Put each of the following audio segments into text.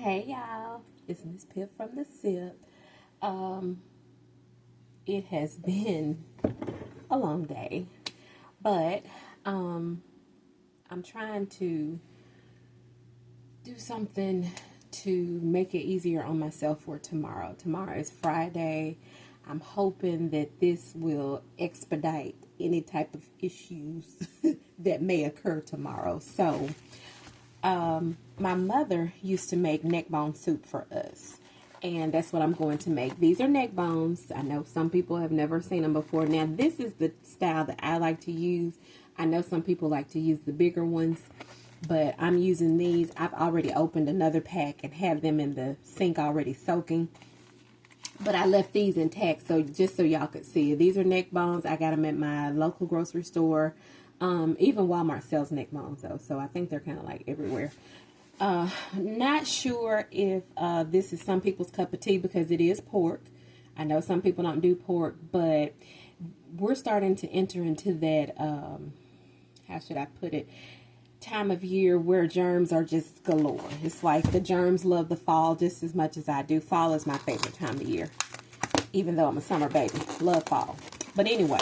Hey y'all, it's Miss Pipp from the Sip. It has been a long day, but I'm trying to do something to make it easier on myself for tomorrow. Tomorrow is Friday. I'm hoping that this will expedite any type of issues that may occur tomorrow. So, my mother used to make neck bone soup for us, and that's what I'm going to make. These are neck bones. I know some people have never seen them before. Now, this is the style that I like to use. I know some people like to use the bigger ones, but I'm using these. I've already opened another pack and have them in the sink already soaking, but I left these intact so just so y'all could see. These are neck bones. I got them at my local grocery store. Even Walmart sells neck bones though, so I think they're kind of like everywhere. Not sure if this is some people's cup of tea because it is pork. I know some people don't do pork, but we're starting to enter into that, how should I put it, time of year where germs are just galore. It's like the germs love the fall just as much as I do. Fall is my favorite time of year, even though I'm a summer baby. Love fall. But anyway,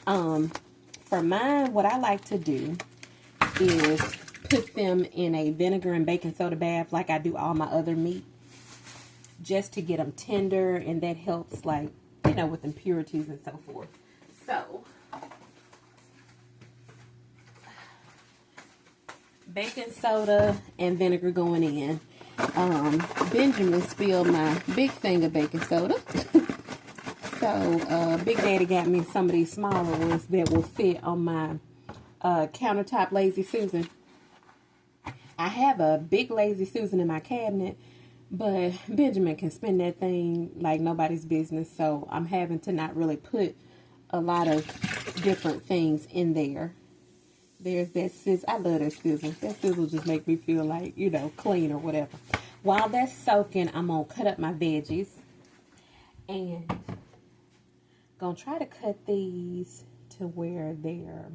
for mine, what I like to do is put them in a vinegar and baking soda bath like I do all my other meat, just to get them tender, and that helps, like, you know, with impurities and so forth. So, baking soda and vinegar going in. Benjamin spilled my big thing of baking soda. So, Big Daddy got me some of these smaller ones that will fit on my countertop Lazy Susan. I have a big Lazy Susan in my cabinet, but Benjamin can spin that thing like nobody's business. So, I'm having to not really put a lot of different things in there. There's that sizzle. I love that sizzle. That sizzle just makes me feel like, you know, clean or whatever. While that's soaking, I'm going to cut up my veggies. And gonna try to cut these to where they're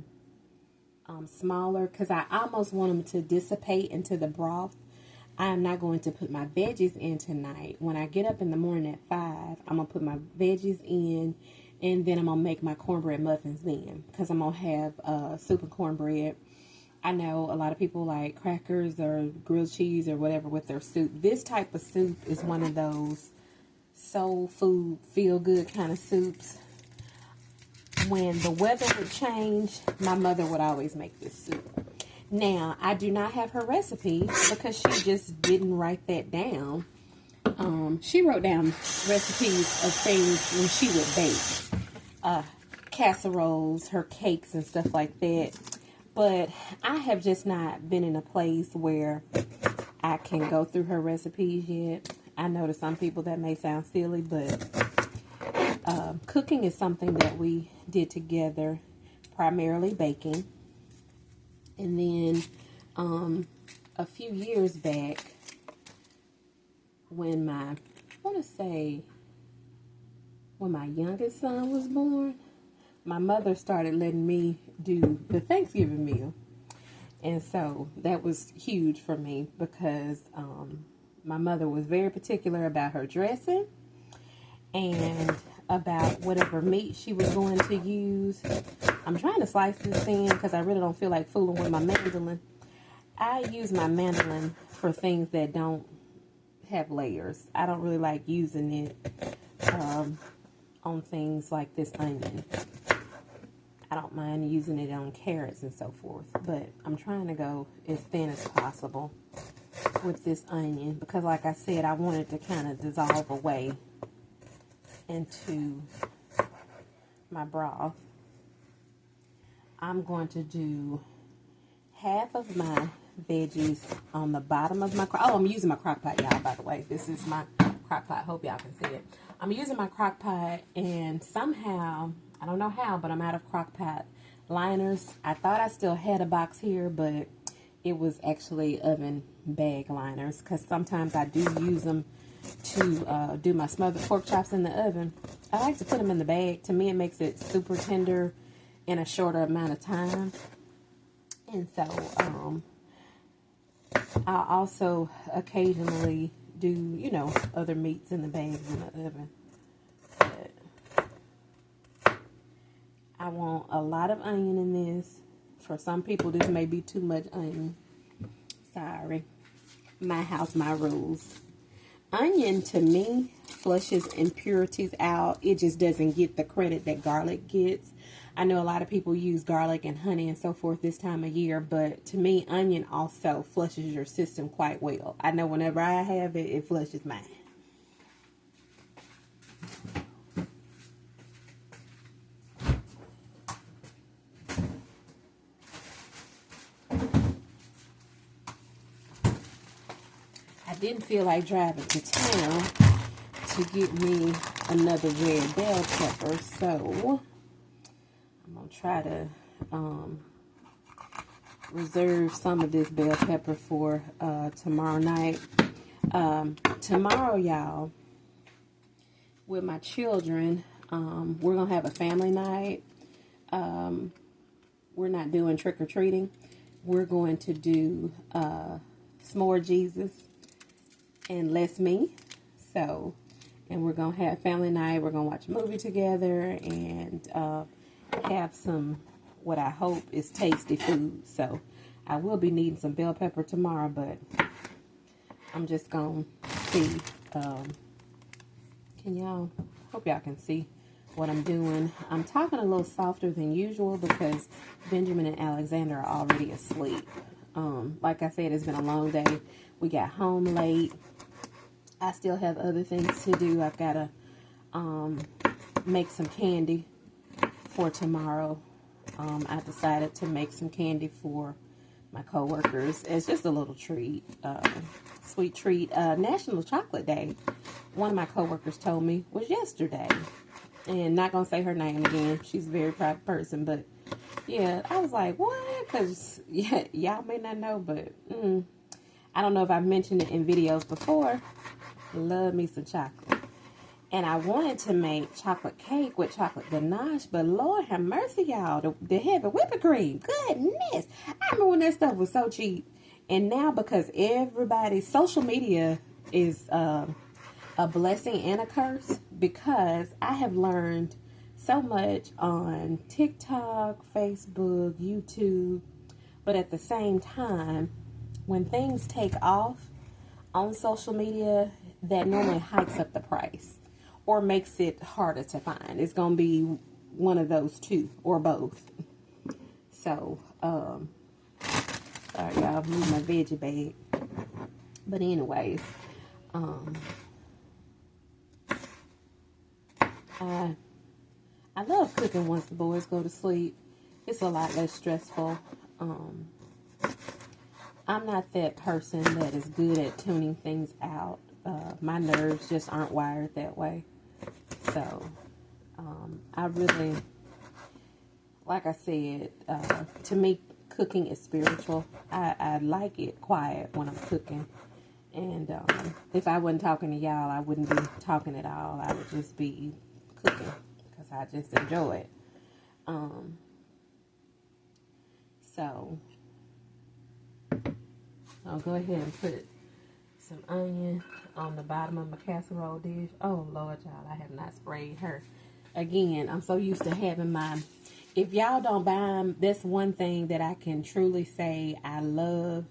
smaller, because I almost want them to dissipate into the broth. I am not going to put my veggies in tonight. When I get up in the morning at 5, I'm gonna put my veggies in, and then I'm gonna make my cornbread muffins then, because I'm gonna have soup and cornbread. I know a lot of people like crackers or grilled cheese or whatever with their soup. This type of soup is one of those soul food, feel good kind of soups. When the weather would change, my mother would always make this soup. Now, I do not have her recipe because she just didn't write that down. She wrote down recipes of things when she would bake. Casseroles, her cakes and stuff like that. But I have just not been in a place where I can go through her recipes yet. I know to some people that may sound silly, but cooking is something that we did together, primarily baking. And then a few years back, when when my youngest son was born, my mother started letting me do the Thanksgiving meal. And so that was huge for me because my mother was very particular about her dressing and about whatever meat she was going to use. I'm trying to slice this thin because I really don't feel like fooling with my mandolin. I use my mandolin for things that don't have layers. I don't really like using it on things like this onion. I don't mind using it on carrots and so forth, but I'm trying to go as thin as possible with this onion because, like I said, I want it to kind of dissolve away into my broth. I'm going to do half of my veggies on the bottom of my I'm using my crock pot, y'all, by the way. This is my crock pot. Hope y'all can see it. I'm using my crock pot, and somehow, I don't know how, but I'm out of crock pot liners. I thought I still had a box here, but it was actually oven bag liners, because sometimes I do use them to do my smothered pork chops in the oven. I like to put them in the bag. To me, it makes it super tender in a shorter amount of time. And so, I'll also occasionally do, you know, other meats in the bags in the oven. But I want a lot of onion in this. For some people, this may be too much onion. Sorry. My house, my rules. Onion, to me, flushes impurities out. It just doesn't get the credit that garlic gets. I know a lot of people use garlic and honey and so forth this time of year, but to me, onion also flushes your system quite well. I know whenever I have it, it flushes mine. I didn't feel like driving to town to get me another red bell pepper, so I'm going to try to reserve some of this bell pepper for tomorrow night. Tomorrow, y'all, with my children, we're going to have a family night. We're not doing trick-or-treating. We're going to do S'more Jesus and Less Me. So, and we're going to have family night. We're going to watch a movie together and have some, what I hope is tasty food. So, I will be needing some bell pepper tomorrow, but I'm just going to see. Hope y'all can see what I'm doing. I'm talking a little softer than usual because Benjamin and Alexander are already asleep. Like I said, it's been a long day. We got home late. I still have other things to do. I've got to make some candy for tomorrow. I decided to make some candy for my coworkers. It's just a little treat, sweet treat. National Chocolate Day, one of my coworkers told me, was yesterday. And not going to say her name again. She's a very private person, but yeah, I was like, what? Because yeah, y'all may not know, but I don't know if I've mentioned it in videos before. Love me some chocolate. And I wanted to make chocolate cake with chocolate ganache, but Lord have mercy, y'all, the heavy whipping cream. Goodness. I remember when that stuff was so cheap. And now, because everybody's social media is a blessing and a curse, because I have learned so much on TikTok, Facebook, YouTube, but at the same time, when things take off on social media, that normally hikes up the price or makes it harder to find. It's going to be one of those two or both. So, sorry y'all, move my veggie bag. But anyways, I love cooking once the boys go to sleep. It's a lot less stressful. I'm not that person that is good at tuning things out. My nerves just aren't wired that way. So, I really, like I said, to me, cooking is spiritual. I like it quiet when I'm cooking. And if I wasn't talking to y'all, I wouldn't be talking at all. I would just be cooking because I just enjoy it. So, I'll go ahead and put some onion on the bottom of my casserole dish. Oh, Lord, y'all, I have not sprayed her. Again, I'm so used to having my... If y'all don't buy them, that's one thing that I can truly say I love.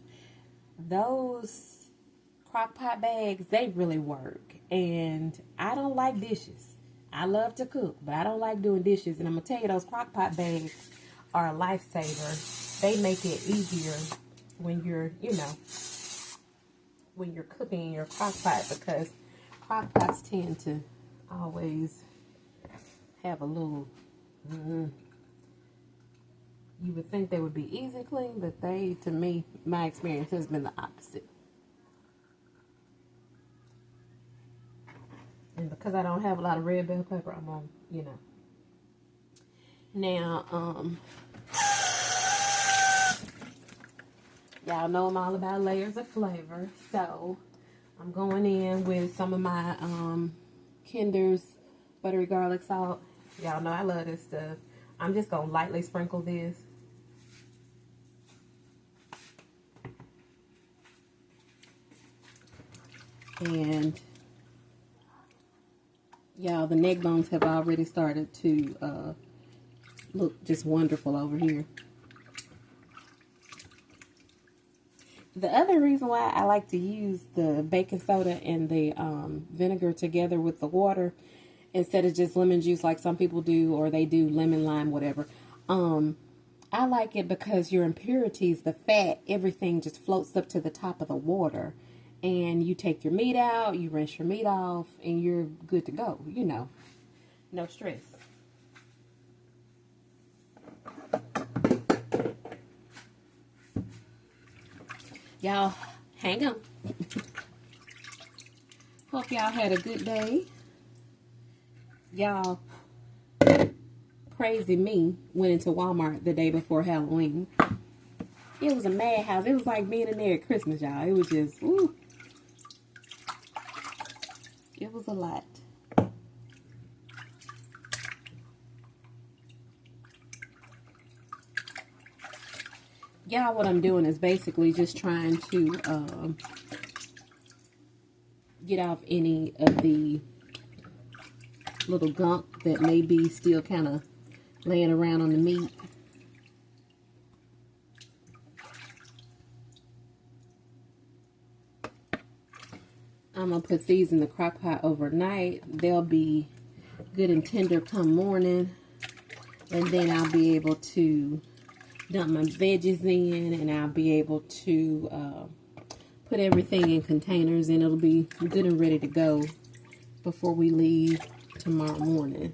Those crock pot bags, they really work. And I don't like dishes. I love to cook, but I don't like doing dishes. And I'm going to tell you, those crock pot bags are a lifesaver. They make it easier when you're, you know, when you're cooking in your crock pot, because crock pots tend to always have a little, you would think they would be easy clean, but they, to me, my experience has been the opposite. And because I don't have a lot of red bell pepper, I'm on, you know. Now, y'all know I'm all about layers of flavor, so I'm going in with some of my Kinder's buttery garlic salt. Y'all know I love this stuff. I'm just going to lightly sprinkle this. And y'all, the neck bones have already started to look just wonderful over here. The other reason why I like to use the baking soda and the vinegar together with the water instead of just lemon juice like some people do, or they do lemon, lime, whatever. I like it because your impurities, the fat, everything just floats up to the top of the water. And you take your meat out, you rinse your meat off, and you're good to go. You know, no stress. Y'all, hang on. Hope y'all had a good day. Y'all, crazy me went into Walmart the day before Halloween. It was a madhouse. It was like being in there at Christmas, y'all. It was just, ooh. It was a lot. Y'all, what I'm doing is basically just trying to get off any of the little gunk that may be still kind of laying around on the meat. I'm going to put these in the crock pot overnight. They'll be good and tender come morning. And then I'll be able to dump my veggies in, and I'll be able to put everything in containers, and it'll be good and ready to go before we leave tomorrow morning.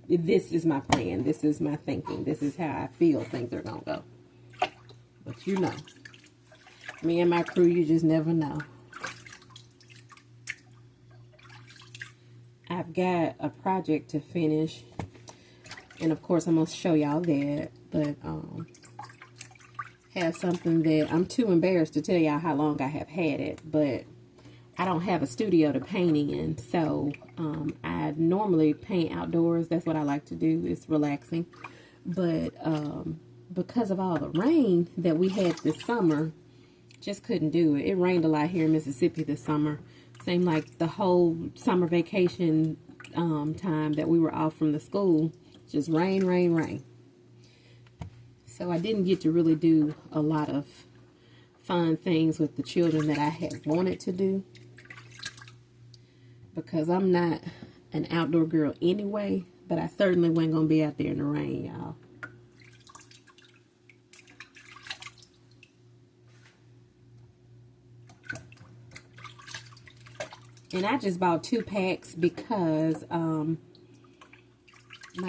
This is my plan. This is my thinking. This is how I feel things are going to go. But you know, me and my crew, you just never know. I've got a project to finish, and of course I'm going to show y'all that, but have something that I'm too embarrassed to tell y'all how long I have had it, but I don't have a studio to paint in, so I normally paint outdoors. That's what I like to do. It's relaxing, but because of all the rain that we had this summer, just couldn't do it. It rained a lot here in Mississippi this summer. Seemed like the whole summer vacation time that we were off from the school, just rain, rain, rain. So I didn't get to really do a lot of fun things with the children that I had wanted to do, because I'm not an outdoor girl anyway, but I certainly wasn't going to be out there in the rain, y'all. And I just bought 2 packs because my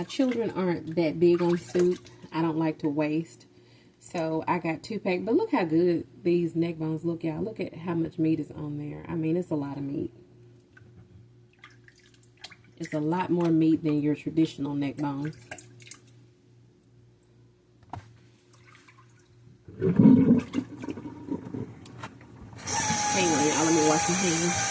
children aren't that big on soup. I don't like to waste. So I got 2 packs. But look how good these neck bones look, y'all. Look at how much meat is on there. I mean, it's a lot of meat. It's a lot more meat than your traditional neck bones. Hang on, y'all. Let me wash my hands.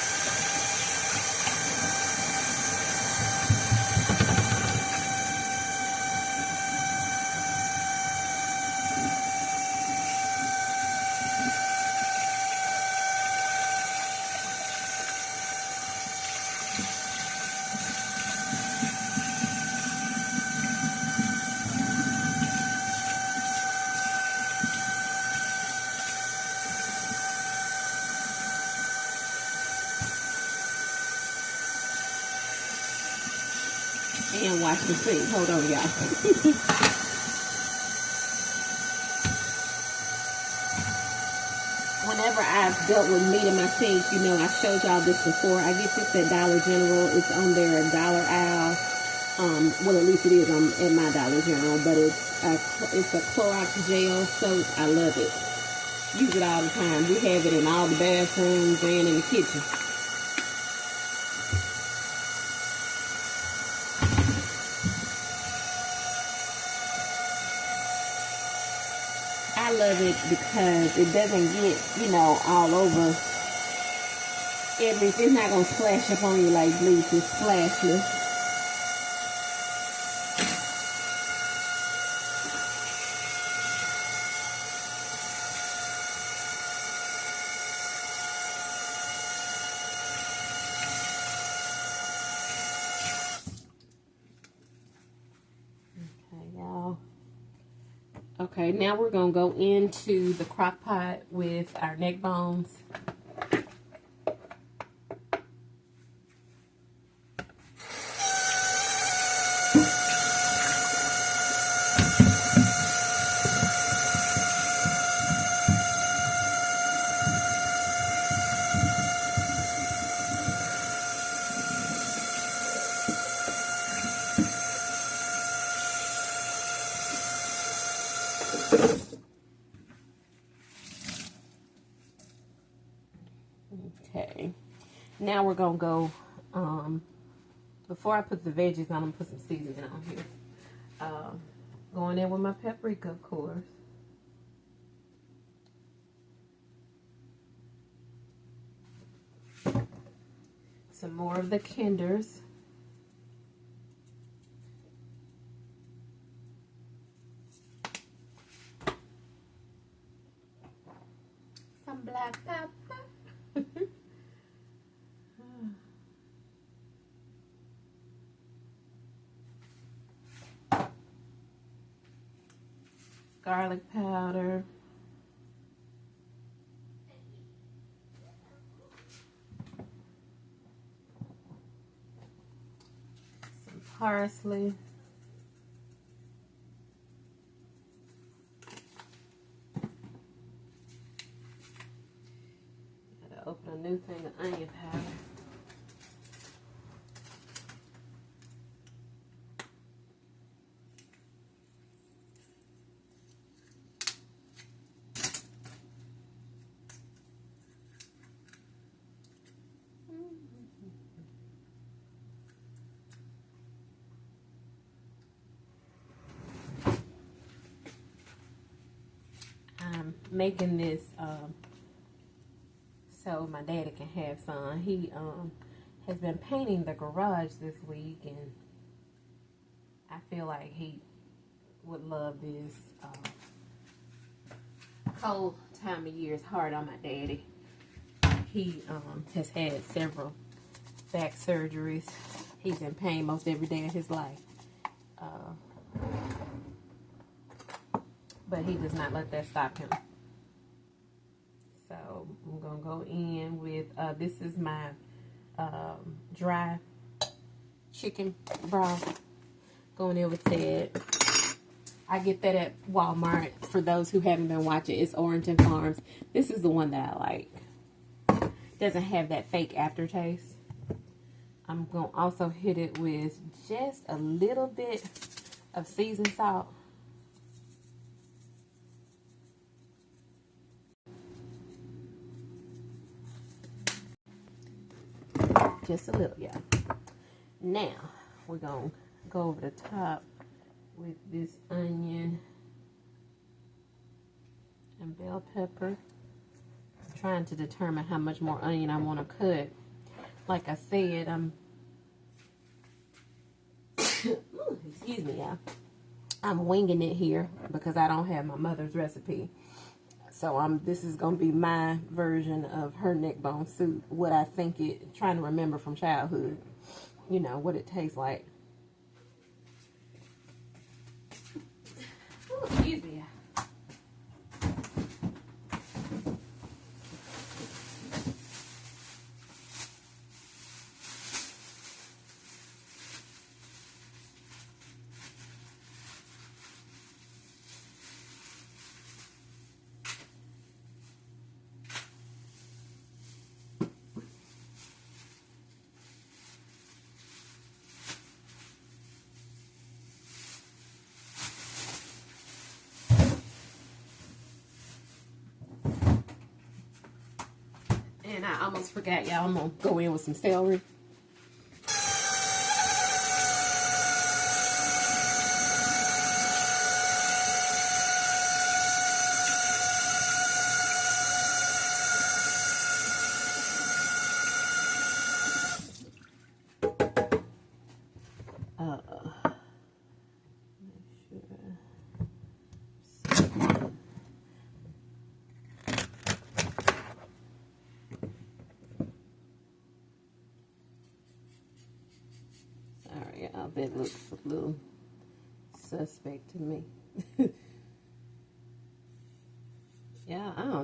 And wash the sink. Hold on, y'all. Whenever I've dealt with meat in my sink, you know, I showed y'all this before. I get this at Dollar General. It's on their dollar aisle. Well, at least it is at my Dollar General. But it's a Clorox gel soap. I love it. Use it all the time. We have it in all the bathrooms and in the kitchen. I love it because it doesn't get, you know, all over everything. It's not going to splash up on you like bleach. It's splashless. Okay, now we're going to go into the crock pot with our neck bones. Okay, now we're going to go, before I put the veggies on, I'm going to put some seasoning on here. Going in with my paprika, of course. Some more of the Kinders. Some black pepper. Garlic powder. Some parsley. Gotta open a new thing of onion powder. I'm making this so my daddy can have some. He has been painting the garage this week, and I feel like he would love this. Cold time of year is hard on my daddy. He has had several back surgeries. He's in pain most every day of his life. But he does not let that stop him. So I'm going to go in with, this is my dry chicken broth. Going in with that. I get that at Walmart. For those who haven't been watching, it's Orrington Farms. This is the one that I like. Doesn't have that fake aftertaste. I'm going to also hit it with just a little bit of seasoned salt. Just a little, yeah. Now, we're going to go over the top with this onion and bell pepper. I'm trying to determine how much more onion I want to cut. Like I said, excuse me, y'all. I'm winging it here because I don't have my mother's recipe. So this is going to be my version of her neck bone soup. What I think it, trying to remember from childhood. You know, what it tastes like. Ooh, excuse me. And I almost forgot, y'all. I'm going to go in with some celery. That looks a little suspect to me.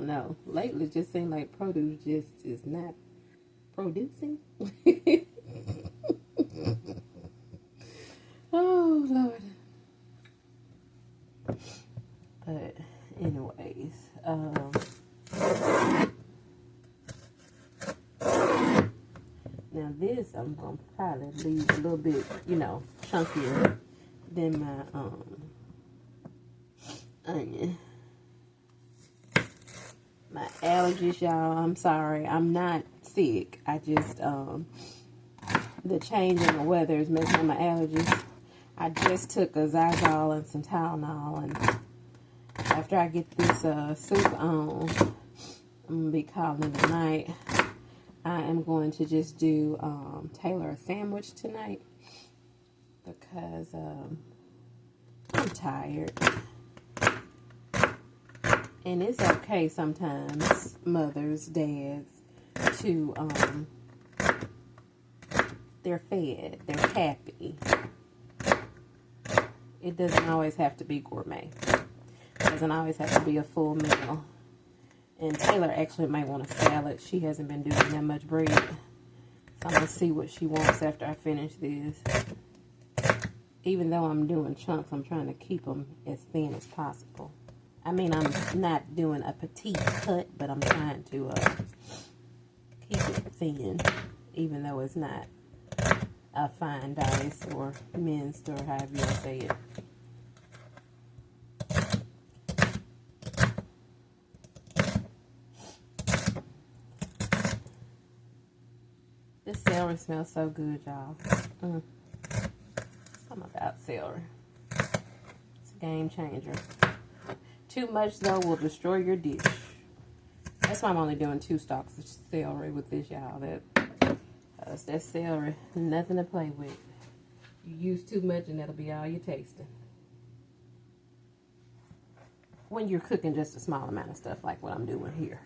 know. Lately, it just seems like produce just is not producing. Oh, Lord. But, anyways, now this I'm going to probably leave a little bit, you know, chunkier than my, onion. My allergies, y'all, I'm sorry. I'm not sick. I just, the change in the weather is messing up my allergies. I just took a Zyrtec and some Tylenol, and after I get this soup on, I'm going to be calling it a night. I am going to just do Taylor a sandwich tonight because I'm tired. And it's okay sometimes, mothers, dads, to, they're fed, they're happy. It doesn't always have to be gourmet. It doesn't always have to be a full meal. And Taylor actually might want a salad. She hasn't been doing that much bread. So I'm going to see what she wants after I finish this. Even though I'm doing chunks, I'm trying to keep them as thin as possible. I mean, I'm not doing a petite cut, but I'm trying to keep it thin, even though it's not a fine dice or minced or however you say it. This celery smells so good, y'all. Something about celery. It's a game changer. Too much, though, will destroy your dish. That's why I'm only doing 2 stalks of celery with this, y'all. That celery, nothing to play with. You use too much and that'll be all you're tasting. When you're cooking just a small amount of stuff like what I'm doing here.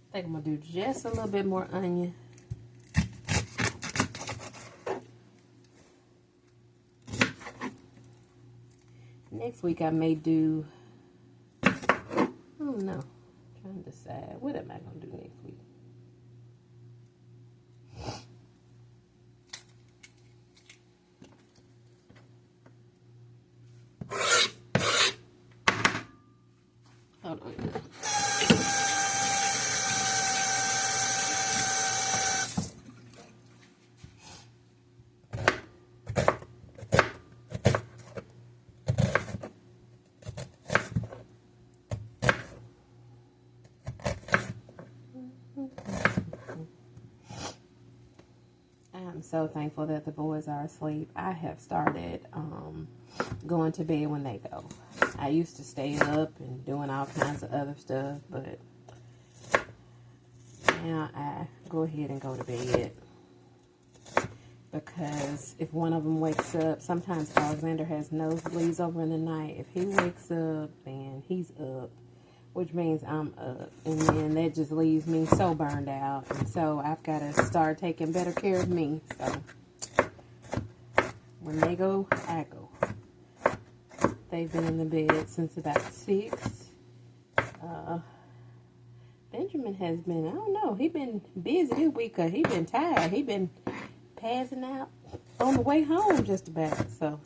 I think I'm going to do just a little bit more onion. Next week I may do, I don't know, I'm trying to decide, what am I going to do next week? Hold on. I'm so thankful that the boys are asleep. I have started going to bed when they go. I used to stay up and doing all kinds of other stuff, but now I go ahead and go to bed. Because if one of them wakes up, sometimes Alexander has nosebleeds over in the night. If he wakes up, then he's up, which means I'm up. And then that just leaves me so burned out. And so I've got to start taking better care of me. So when they go, I go. They've been in the bed since about 6. Benjamin has been, I don't know, he been busy this week. He been tired. He been passing out on the way home just about. So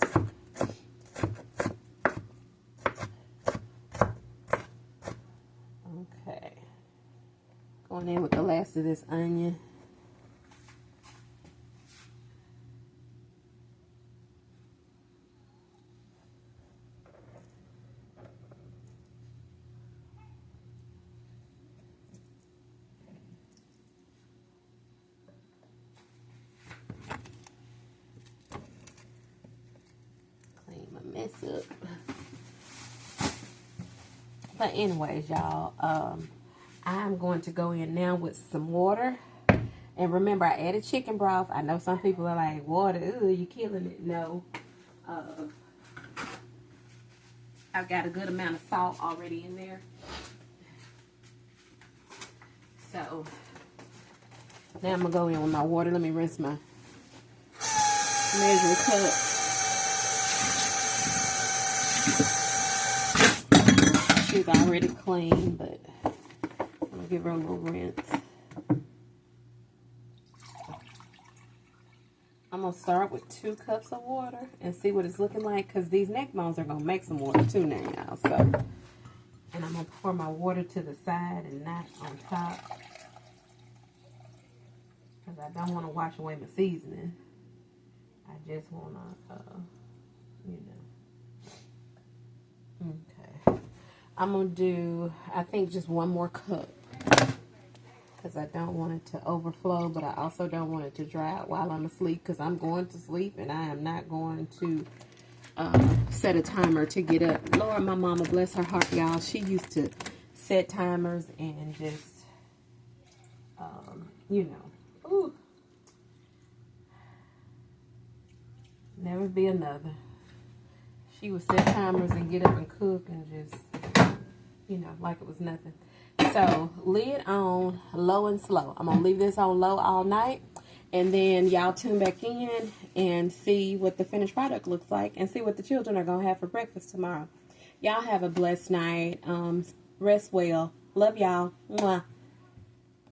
okay, going in with the last of this onion. Mess up. But anyways, y'all, I'm going to go in now with some water. And remember, I added chicken broth. I know some people are like, water, ooh, you killing it. No. I've got a good amount of salt already in there. So now I'm going to go in with my water. Let me rinse my measuring cup. She's already clean, but I'm going to give her a little rinse. I'm going to start with 2 cups of water and see what it's looking like, because these neck bones are going to make some water too now, y'all. So, and I'm going to pour my water to the side and not on top, because I don't want to wash away my seasoning. I just want to, you know. Okay. I'm going to do, I think, just 1 more cup, because I don't want it to overflow, but I also don't want it to dry out while I'm asleep, because I'm going to sleep and I am not going to set a timer to get up. Lord, my mama, bless her heart, y'all. She used to set timers and just, you know, ooh, never be another. She would set timers and get up and cook and just, you know, like it was nothing. So, lid on, low and slow. I'm going to leave this on low all night. And then y'all tune back in and see what the finished product looks like. And see what the children are going to have for breakfast tomorrow. Y'all have a blessed night. Rest well. Love y'all. Mwah.